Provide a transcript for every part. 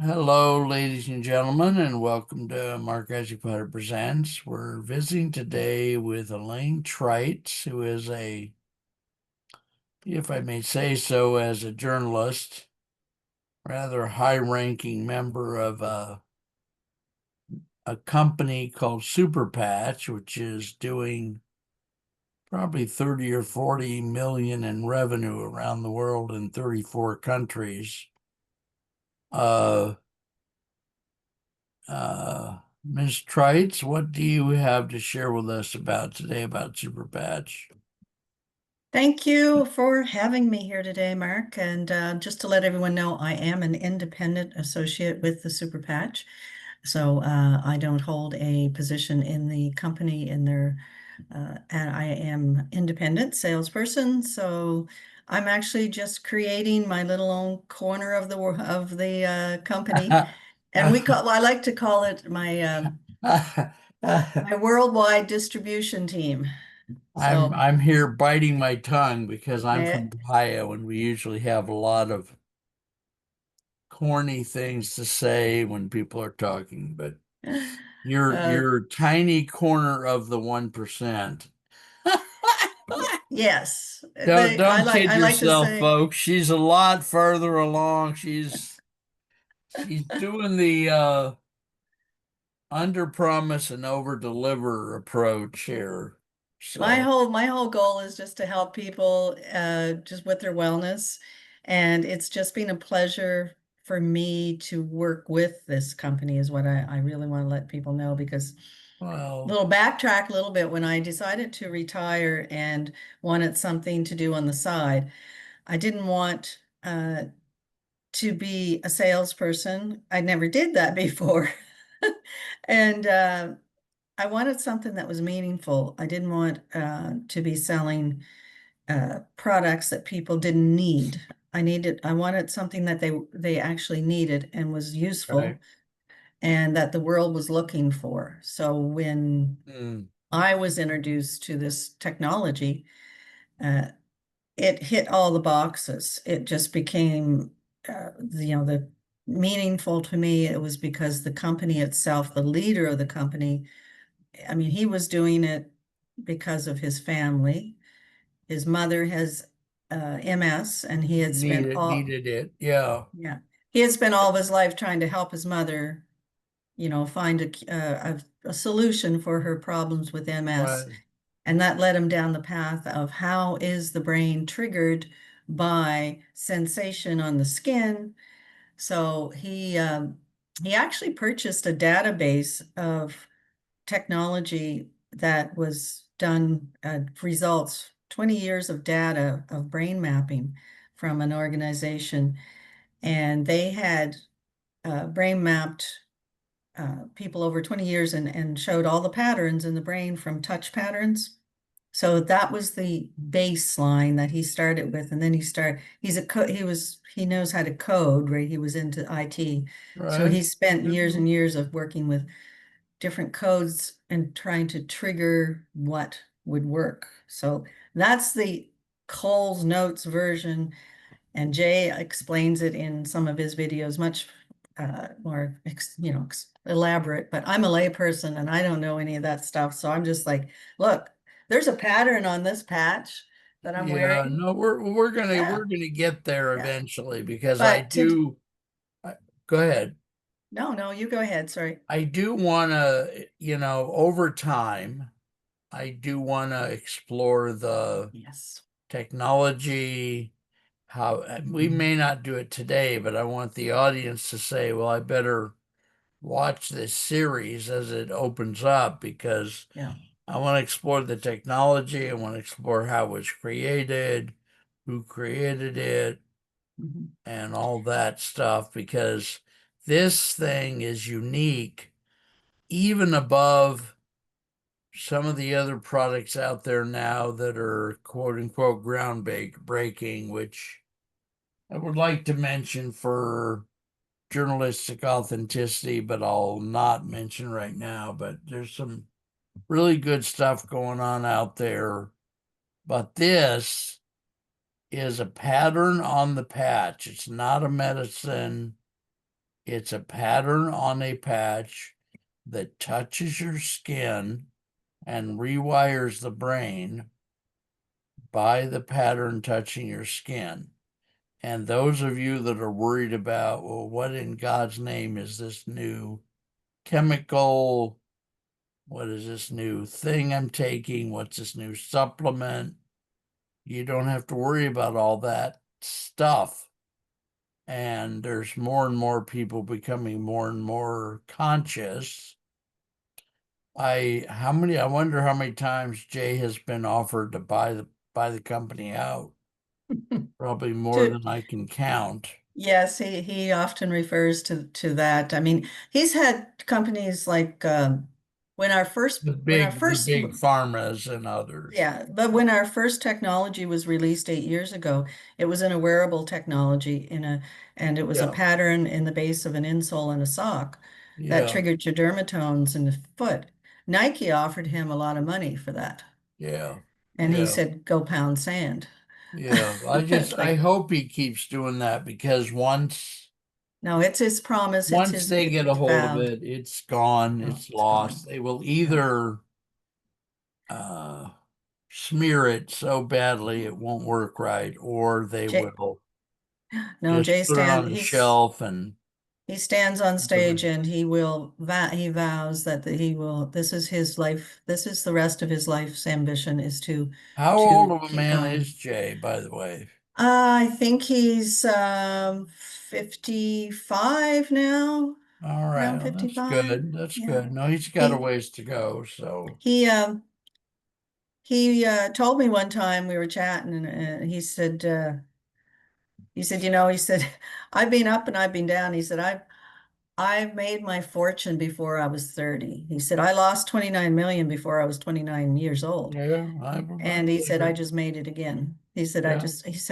Hello, ladies and gentlemen, and welcome to Mark Potter Presents. We're visiting today with Elaine Trites, who is if I may say so, as a journalist, rather high-ranking member of a company called Super Patch, which is doing probably 30 or 40 million in revenue around the world in 34 countries. Uh, Ms. Trites, what do you have to share with us about today about Super Patch? Thank you for having me here today, Mark. And just to let everyone know, I am an independent associate with the Super Patch. So I don't hold a position in the company and I am independent salesperson. So I'm actually just creating my little own corner of the company. And I like to call it my worldwide distribution team. So I'm here biting my tongue because I'm eh, from Ohio and we usually have a lot of corny things to say when people are talking, but uh, your tiny corner of the 1%. yes, Don't kid I like to yourself, say folks. She's a lot further along. She's doing the under promise and over deliver approach here. So, my whole goal is just to help people just with their wellness, and it's just been a pleasure for me to work with this company is what I really want to let people know because well, little backtrack a little bit when I decided to retire and wanted something to do on the side. I didn't want to be a salesperson. I never did that before. And I wanted something that was meaningful. I didn't want to be selling products that people didn't need. I wanted something that they actually needed and was right. useful and that the world was looking for. So when Mm, I was introduced to this technology, uh, it hit all the boxes. It just became, the meaningful to me. It was because the company itself, the leader of the company, I mean, he was doing it because of his family. His mother has MS, and he had spent needed it. Yeah. yeah, he had spent all of his life trying to help his mother, find a solution for her problems with MS. Right. And that led him down the path of how is the brain triggered by sensation on the skin. So he actually purchased a database of technology that was done, results, 20 years of data of brain mapping from an organization. And they had brain mapped people over 20 years and showed all the patterns in the brain from touch patterns. So that was the baseline that he started with. And then he knows how to code, right? He was into IT. So Right. he spent years Mhm. and years of working with different codes and trying to trigger what would work. So that's the Cole's Notes version, and Jay explains it in some of his videos much more, elaborate. But I'm a layperson and I don't know any of that stuff, so I'm just like, look, there's a pattern on this patch that I'm Yeah, wearing. no, we're Yeah, gonna get there yeah. eventually because But to I, go ahead. no, no, you go ahead. Sorry. I do wanna, over time, I do wanna explore the Yes. technology, how we may not do it today, but I want the audience to say, well, I better watch this series as it opens up because Yeah. I want to explore the technology. I want to explore how it was created, who created it, Mhm. and all that stuff because this thing is unique, even above some of the other products out there now that are quote unquote breaking, which I would like to mention for journalistic authenticity, but I'll not mention right now. But there's some really good stuff going on out there. But this is a pattern on the patch. It's not a medicine. It's a pattern on a patch that touches your skin and rewires the brain by the pattern touching your skin. And those of you that are worried about, well, what in God's name is this new chemical? What is this new thing I'm taking? What's this new supplement? You don't have to worry about all that stuff. And there's more and more people becoming more and more conscious. I wonder how many times Jay has been offered to buy the company out. Probably more To than I can count. Yes, he often refers to that. I mean, he's had companies like The big pharmas and others. yeah, but when our first technology was released 8 years ago, it was in a wearable technology and it was a Yeah, pattern in the base of an insole and a sock that yeah, triggered your dermatones in the foot. Nike offered him a lot of money for that, yeah, and he yeah, said, "Go pound sand." yeah. It's I like, hope he keeps doing that because no, it's his promise. once they get a It's hold of vowed. it, it's gone, No, it's it's gone. lost. They will Yeah. either uh smear it so badly it won't work right, or they Jay, will no, just Jay put it stand. on the shelf and He stands on never. stage and he vows that he will. This is his life. This is the rest of his life's ambition is How old to of a keep man going. is Jay, by the way? I think he's 55 now, All right, around well, that's 55. good. That's Yeah. good. No, he's got a He ways to go. So, he told me one time we were chatting and he said, he said, I've been up and I've been down. He said, I made my fortune before I was 30. He said, I lost 29 million before I was 29 years old. yeah, I And he believe said, I it. just made it again. Yeah, He said,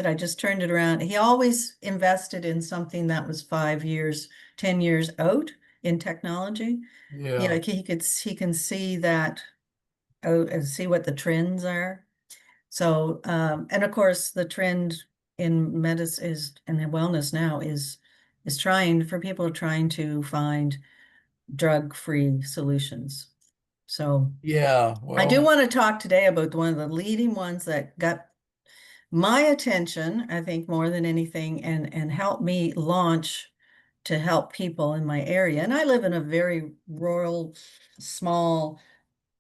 I just turned it around. He always invested in something that was 5 years, 10 years out in technology. yeah, He can see that out and see what the trends are. So, and of course, the trend in medicine is and in wellness now is trying for people trying to find drug-free solutions. So yeah. I do Well, want to talk today about one of the leading ones that got my attention, I think more than anything, and helped me launch to help people in my area. And I live in a very rural, small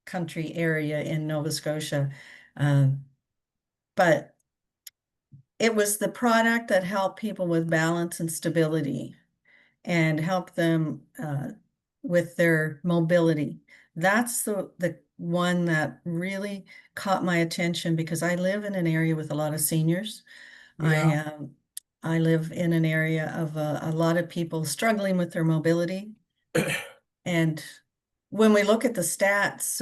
country area in Nova Scotia. Um, but it was the product that helped people with balance and stability and help them with their mobility. That's the one that really caught my attention because I live in an area with a lot of seniors. I yeah. um, I live in an area of a lot of people struggling with their mobility. And when we look at the stats,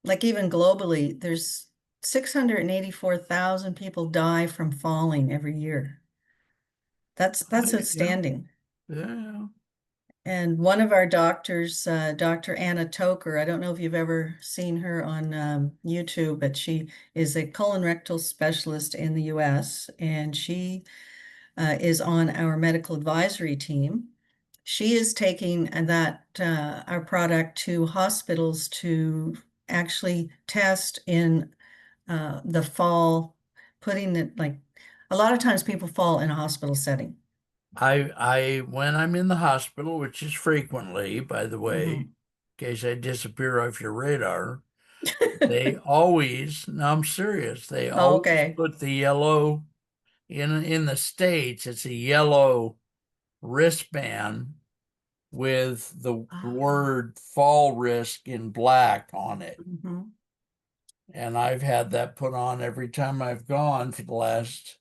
like even globally, there's 684,000 people die from falling every year. That's Yeah, outstanding. yeah. And one of our doctors, Dr. Anna Toker, I don't know if you've ever seen her on YouTube, but she is a colorectal specialist in the US, and she is on our medical advisory team. She is taking our product to hospitals to actually test in the fall, putting it like a lot of times people fall in a hospital setting. When I'm in the hospital, which is frequently, by the way, in Mhm. case I disappear off your radar, they always, no, I'm serious, they always Okay. put the yellow in the States, it's a yellow wristband with the Ah. word fall risk in black on it. Mhm. And I've had that put on every time I've gone for the last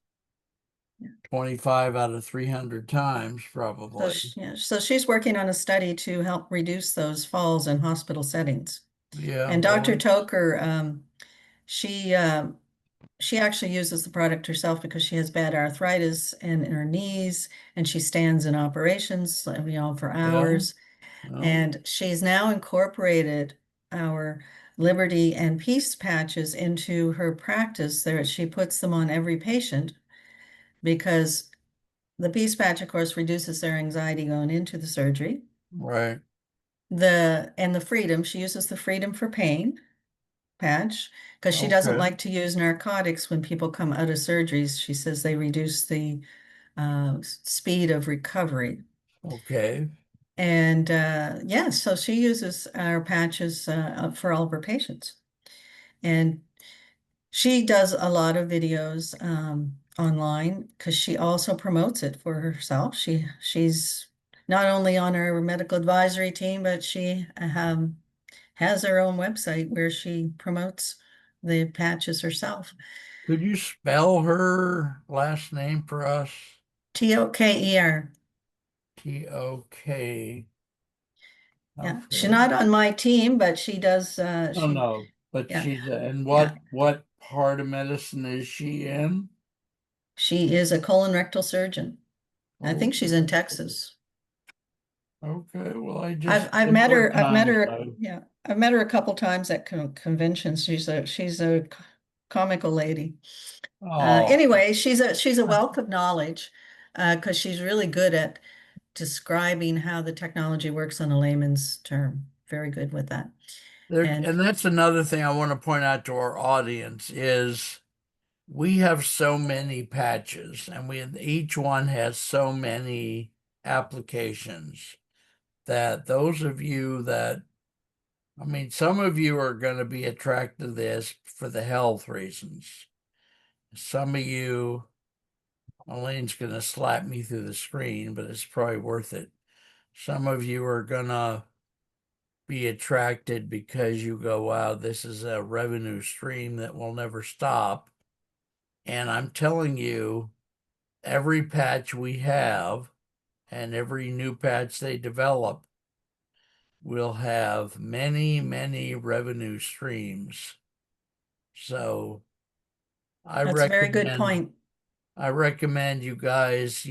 25 out of 300 times, probably. Yeah, so she's working on a study to help reduce those falls in hospital settings. Yeah, And well, Dr. Toker, she she actually uses the product herself because she has bad arthritis in her knees, and she stands in operations, for yeah, hours. well, And she's now incorporated our Liberty and Peace patches into her practice. There, she puts them on every patient because the peace patch, of course, reduces their anxiety going into the surgery. Right. The freedom, she uses the freedom for pain patch because she doesn't Okay. like to use narcotics when people come out of surgeries. She says they reduce the speed of recovery. Okay. And yeah, so she uses our patches for all of her patients. And she does a lot of videos online because she also promotes it for herself. She's not only on our medical advisory team, but she has her own website where she promotes the patches herself. Could you spell her last name for us? Toker. Tok. Yeah, she's Okay. not on my team, but she does. Oh no, but Yeah, she's and yeah. what part of medicine is she in? She is a colon rectal surgeon. I think she's in Okay. Texas. Okay. Well, I I've just I've one met more her. I've met time. her. So, Yeah, I've met her a couple times at conventions. She's a comical lady. oh, Anyway, she's a wealth of knowledge because she's really good at describing how the technology works on a layman's term. Very good with that. there, And and that's another thing I want to point out to our audience is we have so many patches, and each one has so many applications that those of you that I mean, some of you are going to be attracted to this for the health reasons. Some of you, Elaine's going to slap me through the screen, but it's probably worth it. Some of you are going to be attracted because you go, wow, this is a revenue stream that will never stop. And I'm telling you, every patch we have and every new patch they develop will have many, many revenue streams. So I that's a very good recommend point. I recommend you guys,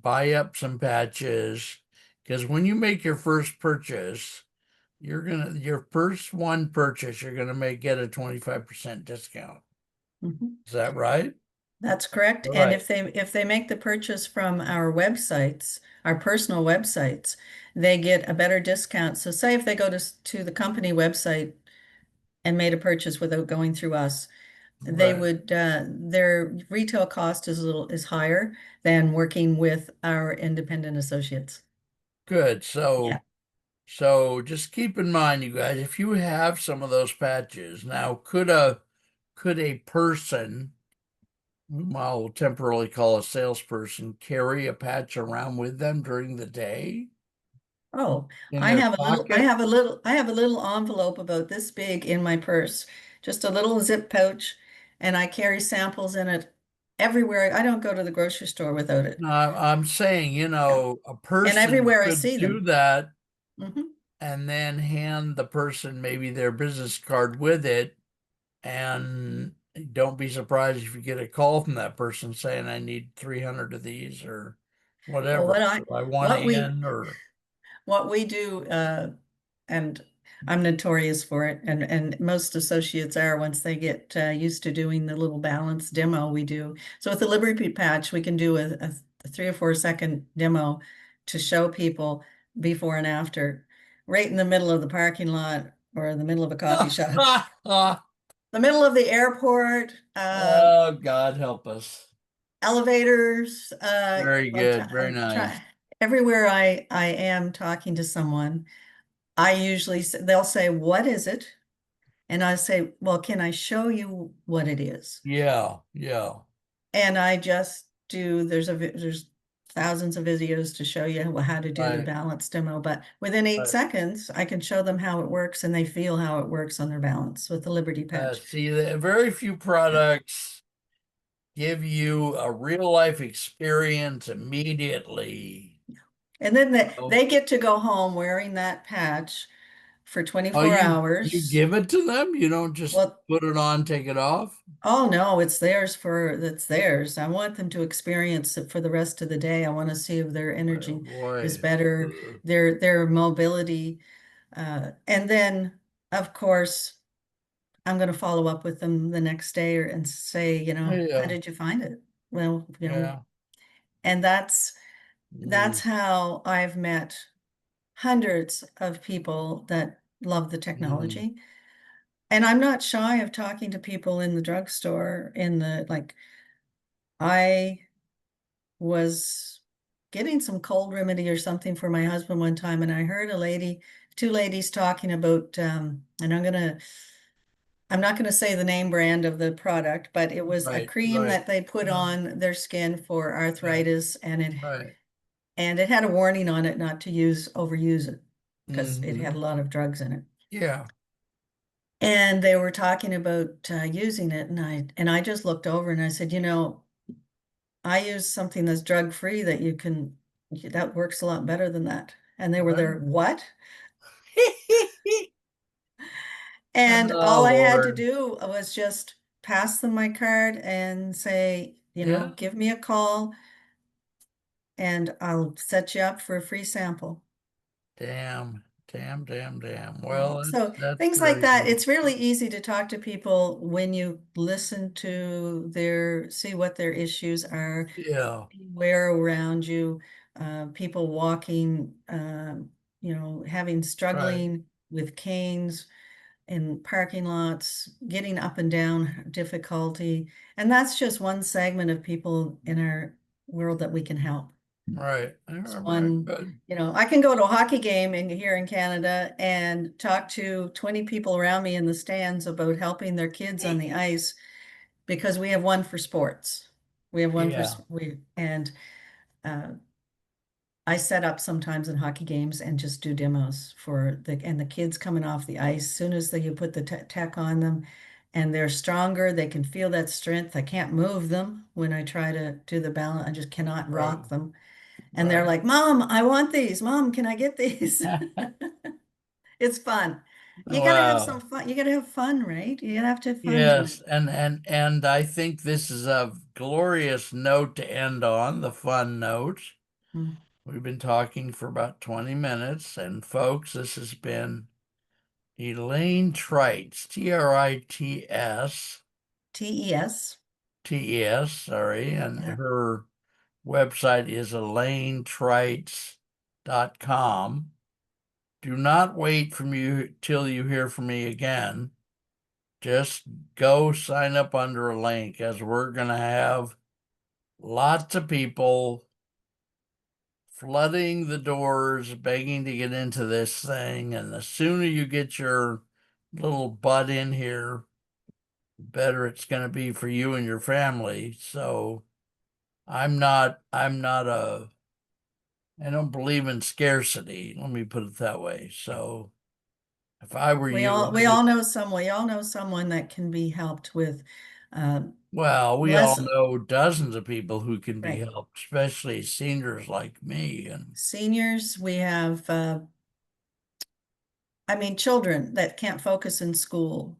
buy up some patches because when you make your first purchase, your first one purchase, you're gonna get a 25% discount. Mhm. Is that right? That's correct. And Right. if they make the purchase from our websites, our personal websites, they get a better discount. So say if they go to the company website and made a purchase without going through us, they Right. would their retail cost is higher than working with our independent associates. Good. Yeah. So just keep in mind, you guys, if you have some of those patches, now could a person, whom I'll temporarily call a salesperson, carry a patch around with them during the day Oh, in I their have a little, I pocket? have a little, I have a little envelope about this big in my purse, just a little zip pouch, and I carry samples in it everywhere. I don't go to the grocery store without it. No, I'm saying, Yeah. a And person everywhere I could see do them. that Hmm. and then hand the person maybe their business card with it. And don't be surprised if you get a call from that person saying, I need 300 of these or Well, whatever. So I want what we, in or, what we do, and I'm notorious for it, and most associates are once they get used to doing the little balance demo we do. So with the Liberty Patch, we can do a 3 or 4 second demo to show people before and after, right in the middle of the parking lot or in the middle of a coffee shop, the middle of the airport, oh, God help us. elevators, Very like good. Very nice. everywhere I am talking to someone. I usually they'll say, "What is it?" And I say, "Well, can I show you what it is?" Yeah. Yeah. And I just do. There's thousands of videos to show you how to do the Right. balance demo, but within eight Right. seconds, I can show them how it works, and they feel how it works on their balance with the Liberty Patch. See, very few Yeah. products give you a real life experience immediately. And then Oh, they get to go home wearing that patch for oh, 24 you hours. give it to them? You don't just Well, put it on, take it off? oh no, it's theirs. I want them to experience it for the rest of the day. I want to see if their Oh energy is boy. better, their mobility. And then of course, I'm going to follow up with them the next day and say, how Yeah, did you find it? Well, yeah. And that's Mm, how I've met hundreds of people that love the mm, technology. And I'm not shy of talking to people in the drugstore in the like I was getting some cold remedy or something for my husband one time, and I heard two ladies talking about, and I'm not gonna say the name brand of the product, but it was a right, cream right. that they put Yeah, on their skin for yeah, arthritis, right. and it had a warning on it not to overuse it because it had Hmm. a lot of drugs in it. Yeah, And they were talking about using it, and I just looked over and I said, I use something that's drug free that works a lot better than that. And they were right. there, what? And Oh, all I had to Lord. do was just pass them my card and say, Yeah. give me a call and I'll set you up for a free sample. Damn, damn, damn, damn. Yeah. Well, So that's things like very that, good. it's really easy to talk to people when you listen to see what their issues are, Yeah, where around you, people walking, having right, struggling with canes in parking lots, getting up and down difficulty. And that's just one segment of people in our world that we can help. right. It's Very one, good. I can go to a hockey game here in Canada and talk to 20 people around me in the stands about helping their kids on the ice because we have one for sports. We have one for, Yeah, and uh, I set up sometimes in hockey games and just do demos and the kids coming off the ice. Soon as you put the tech on them and they're stronger, they can feel that strength. I can't move them when I try to do the balance. I just cannot right, rock them. And they're right. like, Mom, I want these. Mom, can I get these? It's fun. You got to have some Wow. fun. You got to have fun, right? You got to have fun in it. Yes, and I think this is a glorious note to end on, the fun note. Mm. We've been talking for about 20 minutes, and folks, this has been Elaine Trites, TES. T-E-S, sorry, and Yeah. her website is elainetrites.com. Do not wait from you till you hear from me again. Just go sign up under a link, as we're going to have lots of people flooding the doors, begging to get into this thing. And the sooner you get your little butt in here, the better it's going to be for you and your family. So I don't believe in scarcity. Let me put it that way. So if I were you, I would, We all know someone that can be helped with uh, well, we all less, know dozens of people who can be right. helped, especially seniors like me. And Seniors, we have, children that can't focus in school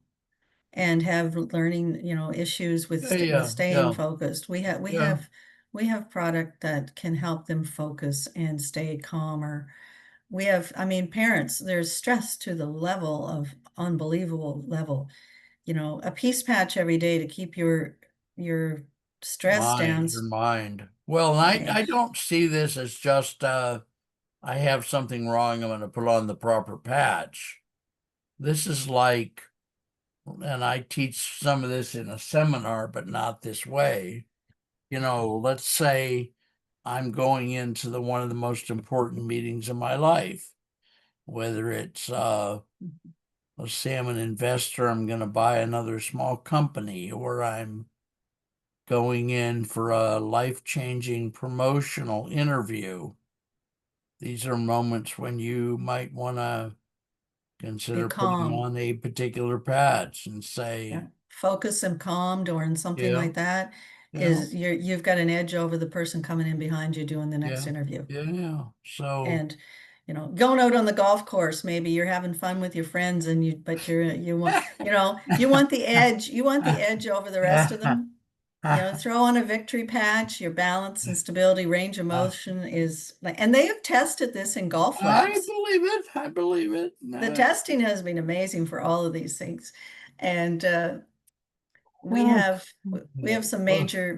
and have learning, issues yeah, with yeah, staying yeah, focused. yeah, We have product that can help them focus and stay calmer. We have, parents, there's stress to the level of unbelievable level. A peace patch every day to keep your stress down. your mind. Well, Yeah, I don't see this as just I have something wrong, I'm going to put on the proper patch. This is like, and I teach some of this in a seminar, but not this way. Let's say I'm going into the one of the most important meetings of my life, whether it's let's say I'm an investor, I'm going to buy another small company, or I'm going in for a life-changing promotional interview. These are moments when you might want to be consider putting calm. on a particular patch and Yeah. say, Focus and calmed or in something yeah, like that yeah, you've got an edge over the person coming in behind you doing the next yeah, interview. yeah, yeah. So, And going out on the golf course, maybe you're having fun with your friends and you want the edge, over the rest of them. Throw on a victory patch, your balance and stability, range of motion is like, and they have tested this in golf I labs. believe it. I believe it. The testing has been amazing for all of these things. And we Well, have we have some major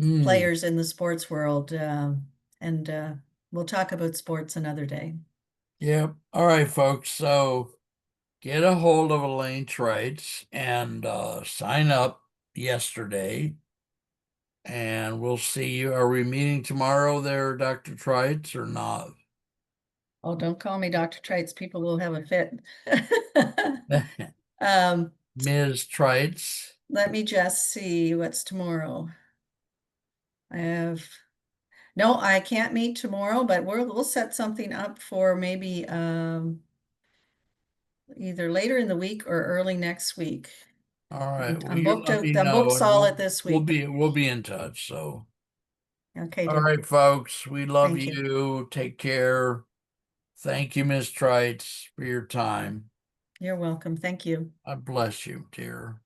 Mm, players in the sports world. And we'll talk about sports another day. yep. All right, folks. So get a hold of Elaine Trites and sign up yesterday. And we'll see you. Are we meeting tomorrow there, Dr. Trites, or not? Oh, don't call me Dr. Trites. People will have a fit. Um, Ms. Trites. let me just see what's tomorrow. I have no, I can't meet tomorrow, but we'll set something up for maybe either later in the week or early next week. All right. Well, I'm you booked let out. me I'm booked know, and solid this week. we'll be in touch. So, Okay, all dear. right, folks. We love Thank you. you. Take care. Thank you, Miss Trites, for your time. You're welcome. Thank you. I bless you, dear.